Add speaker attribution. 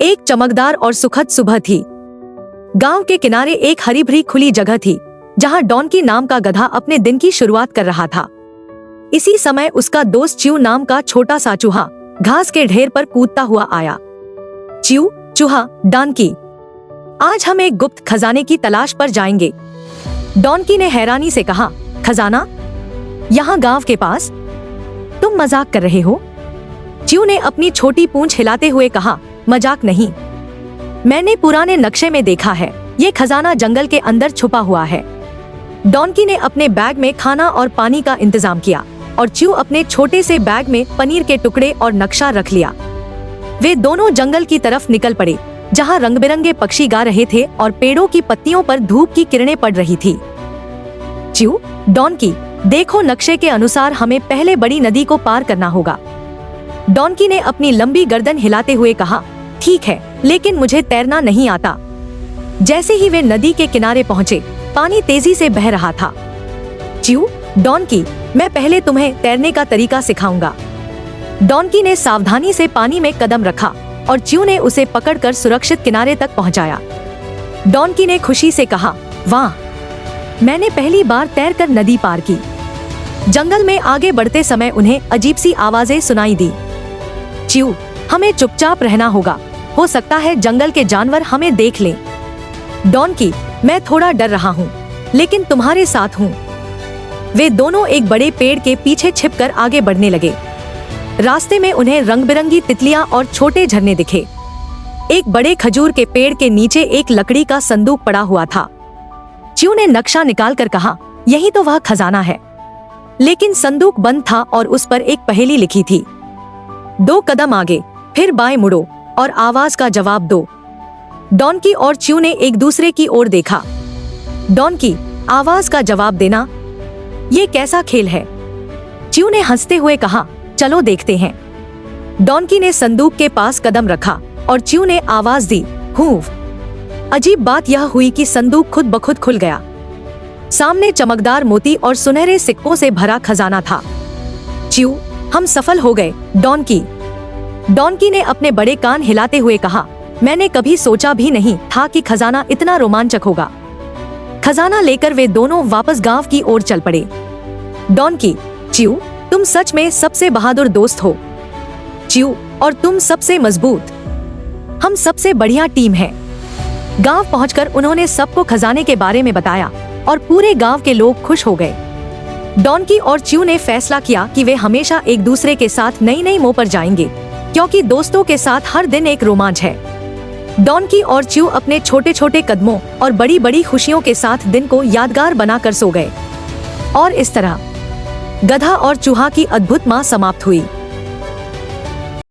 Speaker 1: एक चमकदार और सुखद सुबह थी। गांव के किनारे एक हरी भरी खुली जगह थी जहां डॉनकी नाम का गधा अपने दिन की शुरुआत कर रहा था। इसी समय उसका दोस्त च्यू नाम का छोटा सा चूहा घास के ढेर पर कूदता हुआ आया। च्यू, चूहा, डॉनकी, आज हम एक गुप्त खजाने की तलाश पर जाएंगे। डॉनकी ने हैरानी से कहा, खजाना? यहाँ गांव के पास? तुम मजाक कर रहे हो? च्यू ने अपनी छोटी पूंछ हिलाते हुए कहा, मजाक नहीं, मैंने पुराने नक्शे में देखा है, ये खजाना जंगल के अंदर छुपा हुआ है। डॉनकी ने अपने बैग में खाना और पानी का इंतजाम किया और च्यू अपने छोटे से बैग में पनीर के टुकड़े और नक्शा रख लिया। वे दोनों जंगल की तरफ निकल पड़े जहां रंग बिरंगे पक्षी गा रहे थे और पेड़ों की पत्तियों पर धूप की किरणें पड़ रही थी। च्यू, डॉनकी, देखो, नक्शे के अनुसार हमें पहले बड़ी नदी को पार करना होगा। डॉनकी ने अपनी लंबी गर्दन हिलाते हुए कहा, ठीक है, लेकिन मुझे तैरना नहीं आता। जैसे ही वे नदी के किनारे पहुंचे, पानी तेजी से बह रहा था। च्यू, डॉनकी, मैं पहले तुम्हें तैरने का तरीका सिखाऊंगा। डॉनकी ने सावधानी से पानी में कदम रखा और च्यू ने उसे पकड़कर सुरक्षित किनारे तक पहुंचाया। डॉनकी ने खुशी से कहा, वाह, मैंने पहली बार तैरकर नदी पार की। जंगल में आगे बढ़ते समय उन्हें अजीब सी आवाजें सुनाई दी। च्यू, हमें चुपचाप रहना होगा, हो सकता है जंगल के जानवर हमें देख लें। डॉनकी, मैं थोड़ा डर रहा हूँ, लेकिन तुम्हारे साथ हूँ। वे दोनों एक बड़े पेड़ के पीछे छिपकर आगे बढ़ने लगे। रास्ते में उन्हें रंग बिरंगी तितलियां और छोटे झरने दिखे। एक बड़े खजूर के पेड़ के नीचे एक लकड़ी का संदूक पड़ा हुआ था। च्यू ने नक्शा निकालकर कहा, यही तो वह खजाना है। लेकिन संदूक बंद था और उस पर एक पहेली लिखी थी। 2 कदम आगे, फिर बाएं मुड़ो और आवाज का जवाब दो। डॉनकी और च्यू ने एक दूसरे की ओर देखा। डॉनकी, आवाज का जवाब देना, ये कैसा खेल है? च्यू ने हंसते हुए कहा, चलो देखते हैं। डॉनकी ने संदूक के पास कदम रखा और च्यू ने आवाज दी, हूफ। अजीब बात यह हुई कि संदूक खुद ब खुद खुल गया। सामने चमकदार मोती और सुनहरे सिक्कों से भरा खजाना था। च्यू, हम सफल हो गए। डॉनकी ने अपने बड़े कान हिलाते हुए कहा, मैंने कभी सोचा भी नहीं था कि खजाना इतना रोमांचक होगा। खजाना लेकर वे दोनों वापस गांव की ओर चल पड़े। डॉनकी, च्यू, तुम सच में सबसे बहादुर दोस्त हो। च्यू, और तुम सबसे मजबूत। हम सबसे बढ़िया टीम है। गांव पहुंचकर उन्होंने सबको खजाने के बारे में बताया और पूरे गांव के लोग खुश हो गए। डॉनकी और च्यू ने फैसला किया कि वे हमेशा एक दूसरे के साथ नई नई मोड़ पर जाएंगे, क्योंकि दोस्तों के साथ हर दिन एक रोमांच है। डॉनकी और च्यू अपने छोटे छोटे कदमों और बड़ी बड़ी खुशियों के साथ दिन को यादगार बनाकर सो गए। और इस तरह गधा और चूहा की अद्भुत माँ समाप्त हुई।